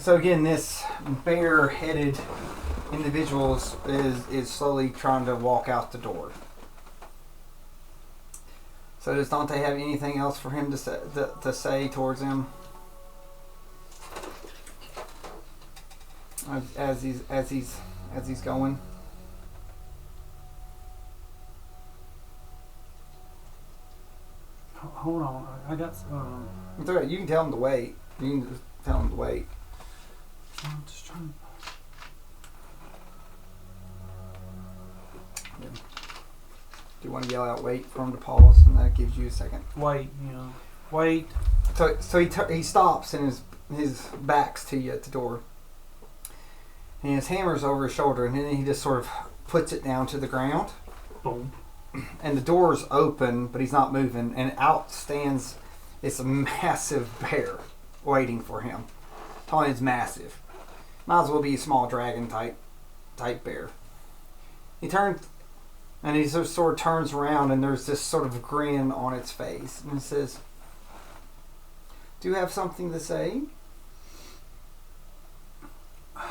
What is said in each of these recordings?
So again, this bare-headed individual is slowly trying to walk out the door. So does Dante have anything else for him to say towards him as he's going? Hold on, I got. You can tell him to wait. You can just tell him to wait. I'm just trying. Yeah. Do you want to yell out "wait" for him to pause, and that gives you a second? Wait, wait. So he stops, and his back's to you at the door, and his hammer's over his shoulder, and then he just sort of puts it down to the ground. Boom. And the door's open, but he's not moving, and out stands this massive bear waiting for him. Telling it's massive. Might as well be a small dragon type bear. He turns, and he sort of turns around, and there's this sort of grin on its face, and it says, "Do you have something to say?" There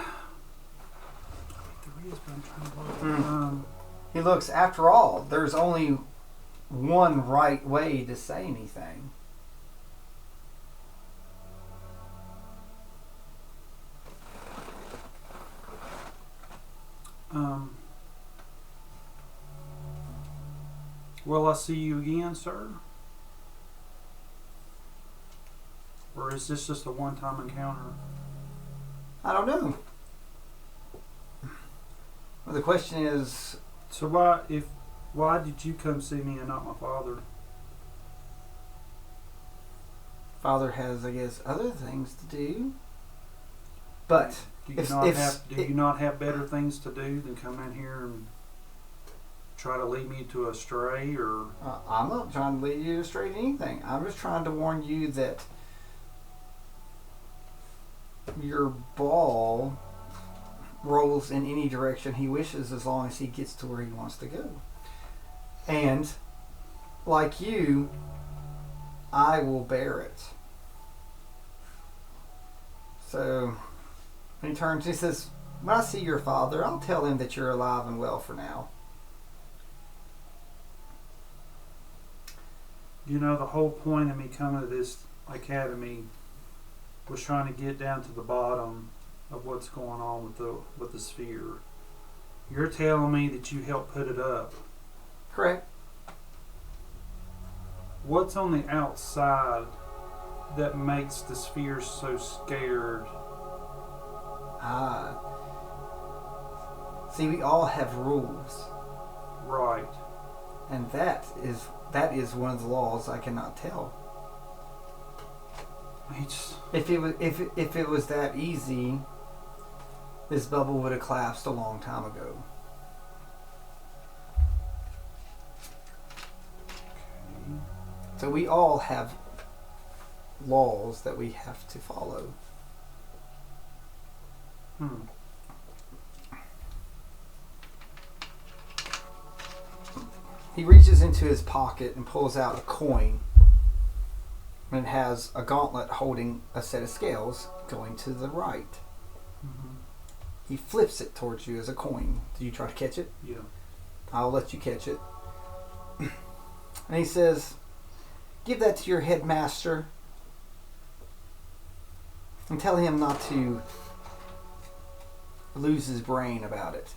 is, but I'm trying to He looks, after all, there's only one right way to say anything. Will I see you again, sir? Or is this just a one-time encounter? I don't know. Well, the question is, So why did you come see me and not my father? Father has, I guess, other things to do. But Do you not have better things to do than come in here and try to lead me to a stray? Or I'm not trying to lead you astray to anything. I'm just trying to warn you that your ball rolls in any direction he wishes, as long as he gets to where he wants to go. And like you, I will bear it. So when he turns, he says, "When I see your father, I'll tell him that you're alive and well for now." the whole point of me coming to this academy was trying to get down to the bottom of what's going on with the sphere. You're telling me that you helped put it up. Correct. What's on the outside that makes the sphere so scared? See, we all have rules. Right. And that is one of the laws I cannot tell. If it was that easy, this bubble would have collapsed a long time ago. Okay. So we all have laws that we have to follow. He reaches into his pocket and pulls out a coin. And it has a gauntlet holding a set of scales going to the right. Mm-hmm. He flips it towards you as a coin. Do you try to catch it? Yeah. I'll let you catch it. And he says, "Give that to your headmaster and tell him not to lose his brain about it,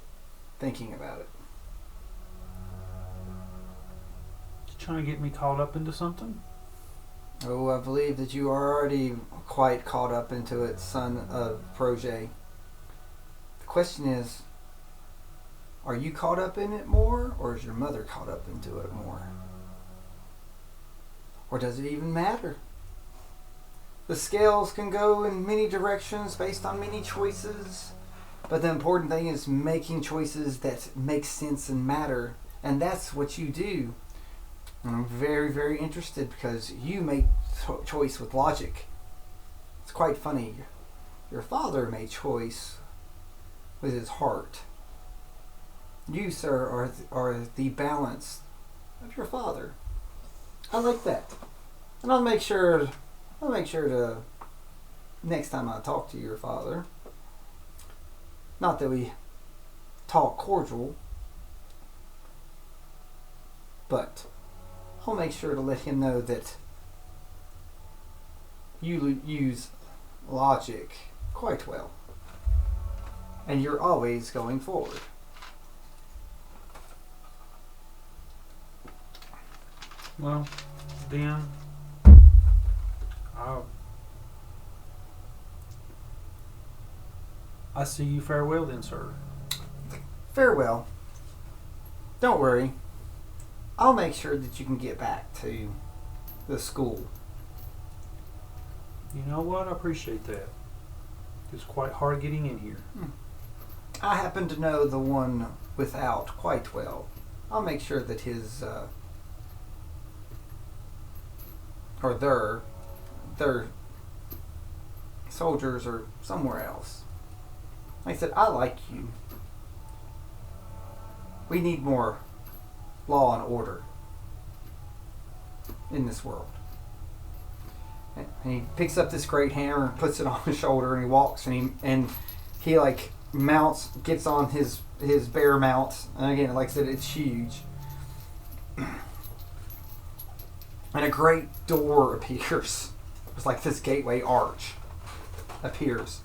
thinking about it." You trying to get me caught up into something? Oh, I believe that you are already quite caught up into it, son of Projet. The question is, are you caught up in it more, or is your mother caught up into it more? Or does it even matter? The scales can go in many directions based on many choices, but the important thing is making choices that make sense and matter, and that's what you do. And I'm very, very interested because you make choice with logic. It's quite funny. Your father made choice with his heart. You, sir, are the balance of your father. I like that, and I'll make sure to next time I talk to your father, not that we talk cordial, but I'll make sure to let him know that you use logic quite well. And you're always going forward. Well, then, I see you farewell then, sir. Farewell. Don't worry. I'll make sure that you can get back to the school. You know what? I appreciate that. It's quite hard getting in here. I happen to know the one without quite well. I'll make sure that his or their soldiers are somewhere else. Like I said, I like you. We need more law and order in this world. And he picks up this great hammer and puts it on his shoulder, and he walks and he like mounts, gets on his bear mount, and again, like I said, it's huge. And a great door appears. It's like this gateway arch appears.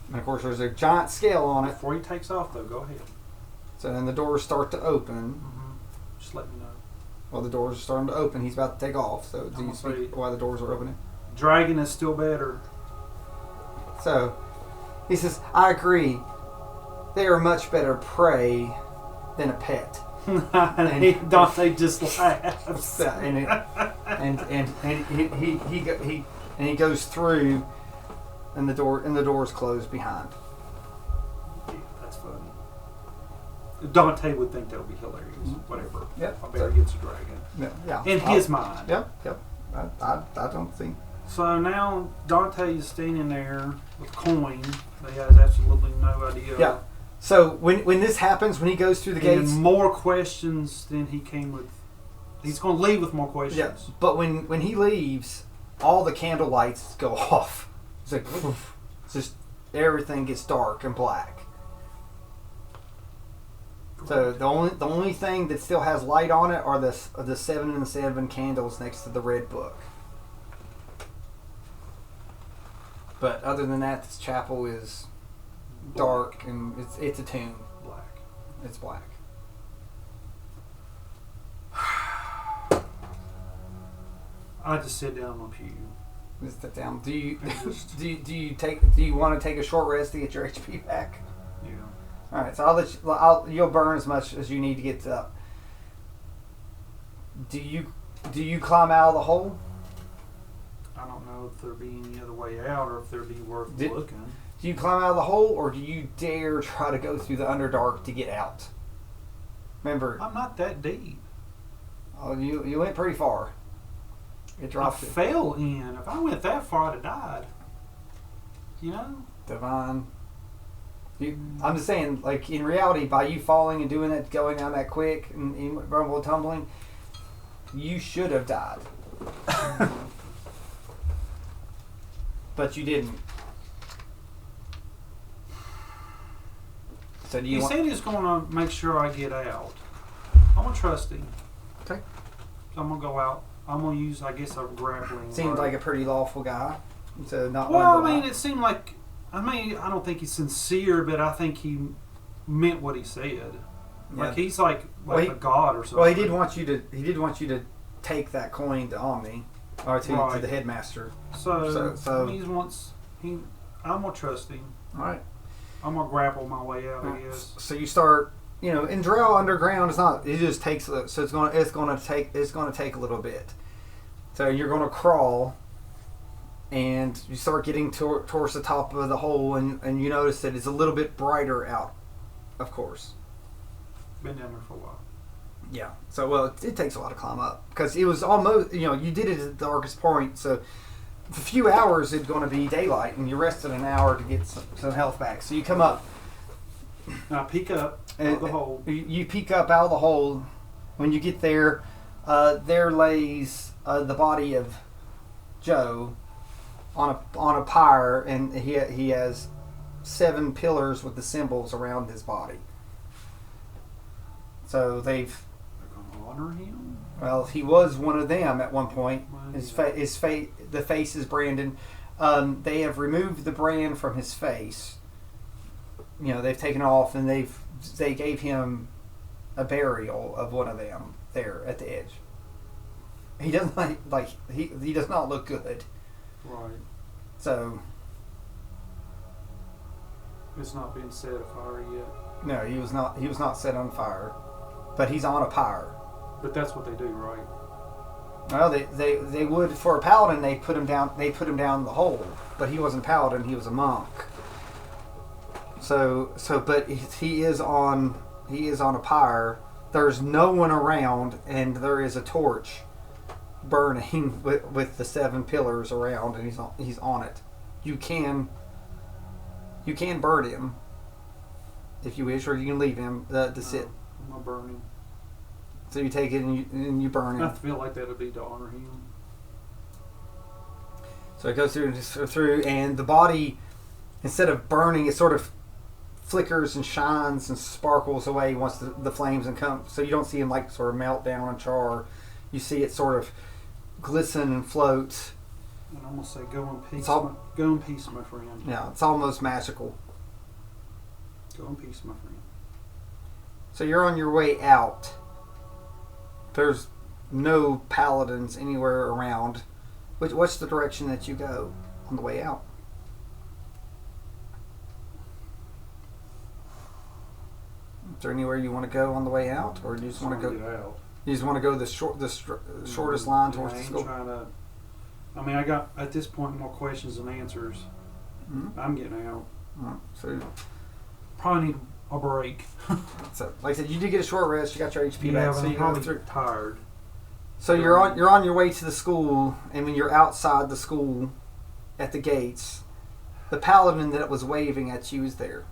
And of course, there's a giant scale on it. Before he takes off, though, go ahead. So then the doors start to open. Mm-hmm. Just let me know. Well, the doors are starting to open. He's about to take off. So do I'm you speak afraid. why the doors are opening? Dragon is still better. So he says, I agree. They are much better prey than a pet. And Dante just laughs. And he goes through, and the doors close behind. Yeah, that's funny. Dante would think that would be hilarious. Whatever. Yep. I bet he gets a dragon. Yeah. In his mind. Yep. I don't think. So now Dante is standing there with a coin. He has absolutely no idea. Yeah. So when this happens, when he goes through the gates, more questions than he came with. He's going to leave with more questions. Yeah. But when he leaves, all the candle lights go off. It's like it's just everything gets dark and black. So the only thing that still has light on it are the 7 and 7 candles next to the red book. But other than that, this chapel is dark and it's a tomb. Black. It's black. I just sit down on a pew. Just sit down. Do you want to take a short rest to get your HP back? Yeah. All right. So you'll burn as much as you need to get up. Do you climb out of the hole? I don't know if there'd be any other way out or if there'd be worth looking. Do you climb out of the hole, or do you dare try to go through the Underdark to get out? Remember, I'm not that deep. Oh, you went pretty far. It dropped. I fell in. If I went that far, I'd have died. You know? Divine. I'm just saying, like, in reality, by you falling and doing that, going down that quick and rumble and tumbling, you should have died. But you didn't. So do you He said he's going to make sure I get out. I'm going to trust him. Okay. I'm going to go out. I'm going to use, I guess, a grappling. Seems like a pretty lawful guy. So not well, one I mean, it seemed like, I don't think he's sincere, but I think he meant what he said. Like he's like a god or something. Well, he did want you to take that coin to Omni or to the headmaster. So I'm gonna trust him. All right. I'm gonna grapple my way out. I guess. So you start. In Drow underground, it's not. It just takes. So it's gonna take a little bit. So you're gonna crawl, and you start getting towards the top of the hole, and you notice that it's a little bit brighter out. Of course. Been down there for a while. Yeah. So it takes a while to climb up because it was almost you did it at the darkest point. So for a few hours it's going to be daylight, and you rested an hour to get some health back. So you come up. And I peek up out of the hole. You peek up out of the hole. When you get there, there lays the body of Joe on a pyre, and he has 7 pillars with the symbols around his body. So They're gonna honor him. well, he was one of them at one point. Well, The face is branded. They have removed the brand from his face. They've taken it off, and they gave him a burial of one of them there at the edge. He doesn't he does not look good. Right. So It's not been set afire yet. no, he was not set on fire, but he's on a pyre. But that's what they do, right? Well, they would for a paladin. They put him down the hole, but he wasn't a paladin. He was a monk. But he is on a pyre. There's no one around, and there is a torch burning with the 7 pillars around, and he's on it. You can burn him if you wish, or you can leave him to sit. I'm gonna burn him. So you take it and you burn I him. feel like that would be to honor him. So it goes through, and the body, instead of burning, it sort of flickers and shines and sparkles away once the flames and come. So you don't see him like sort of melt down and char. You see it sort of glisten and float. And I'm gonna say, go in peace, Go in peace, my friend. Yeah, it's almost magical. Go in peace, my friend. So you're on your way out. There's no paladins anywhere around. What's the direction that you go on the way out? Is there anywhere you want to go on the way out, or do you just want to go? Get out. You just want to go the shortest line towards I the ain't school? trying to. I mean, I got at this point more questions than answers. Mm-hmm. I'm getting out. So, Probably need a break. like I said, you did get a short rest. You got your HP Yeah, back, but so I'm you go probably through. tired. So you're on your way to the school, and when you're outside the school, at the gates, the paladin that was waving at you is there.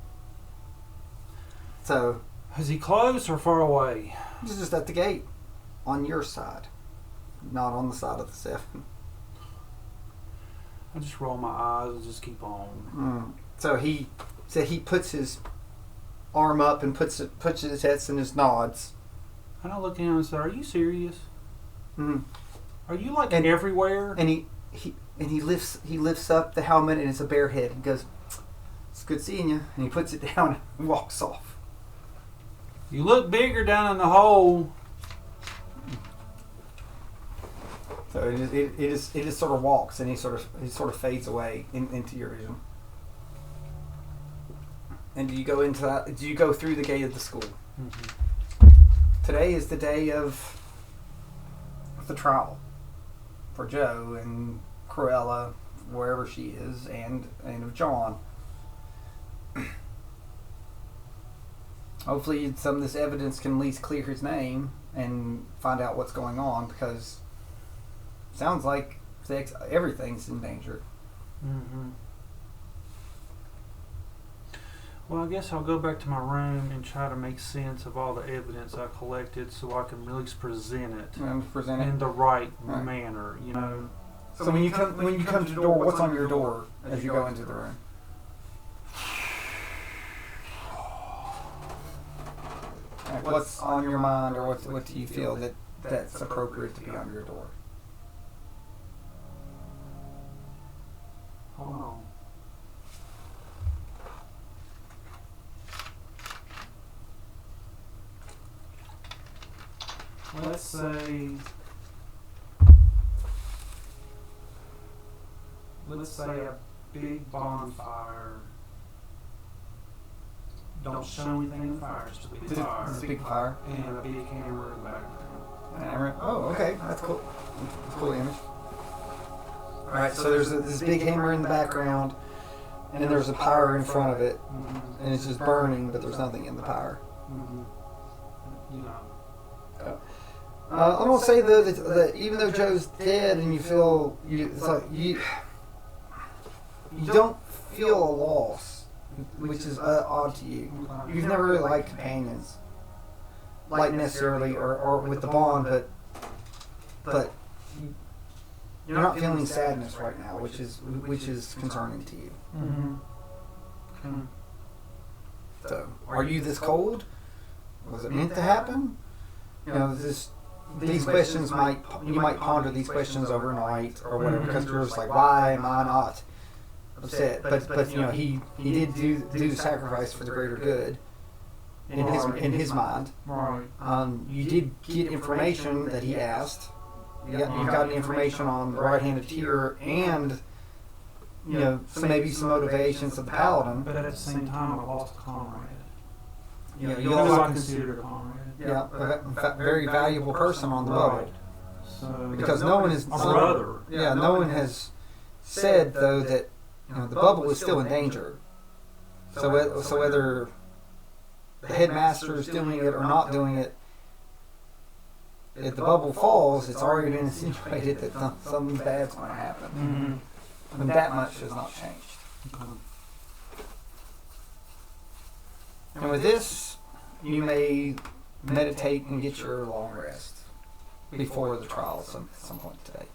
So Is he close or far away? he's just at the gate, on your side, not on the side of the 7. I just roll my eyes and just keep on. So he puts his arm up and puts his head and his nods. And I look at him and say, "Are you serious? Mm. Are you like everywhere?" And he lifts up the helmet, and it's a bear head. He goes, "It's good seeing you." And he puts it down and walks off. You look bigger down in the hole. So it just sort of walks, and he sort of fades away into your vision. And do you go into that? Do you go through the gate of the school? Mm-hmm. Today is the day of the trial for Joe and Cruella, wherever she is, and of John. Hopefully, some of this evidence can at least clear his name and find out what's going on, because it sounds like everything's in danger. Mm-hmm. Well, I guess I'll go back to my room and try to make sense of all the evidence I collected, so I can really present it in the right manner. You know. So when you come to the door, what's on your door as you go into the room? Like, what's on your mind, or what do you feel that's appropriate to be on your door? Hold on. Let's say a big bonfire. Don't show anything in the fire, just a big fire. It's a big fire. And a big hammer in the background. Hammer. Oh, okay, that's cool. That's a cool image. All right, so there's this big hammer in the background, and there's a pyre in front of it, Mm-hmm. and it's just burning, but there's nothing in the pyre. Mm-hmm. You know. I'm gonna say though that even though Joe's dead, and you feel it's like you don't feel a loss, which is odd to you. You've never really liked companions, like necessarily, or with the bond, but you're not feeling sadness right now, which is concerning to you. Mm-hmm. Okay. So, are you this cold? Was it meant to happen? These questions you might ponder these questions overnight or whatever, because you're just like, why am I not upset? But he did do the sacrifice for the greater good in his mind. Right. You did get information that he asked. You got information on the right-handed tier and maybe some motivations of the paladin. But at the same time, I lost a comrade. You Who I considered a comrade. Yeah, a very valuable person on the bubble. So Because no one is a brother. Yeah, no one has said though that the bubble is still in danger. So whether the headmaster is doing it or not doing it, if the bubble falls, it's already been insinuated that something bad's going to happen. Mm-hmm. And that much has not changed. Okay. And with this, you may meditate and get your long rest before the trial some point today.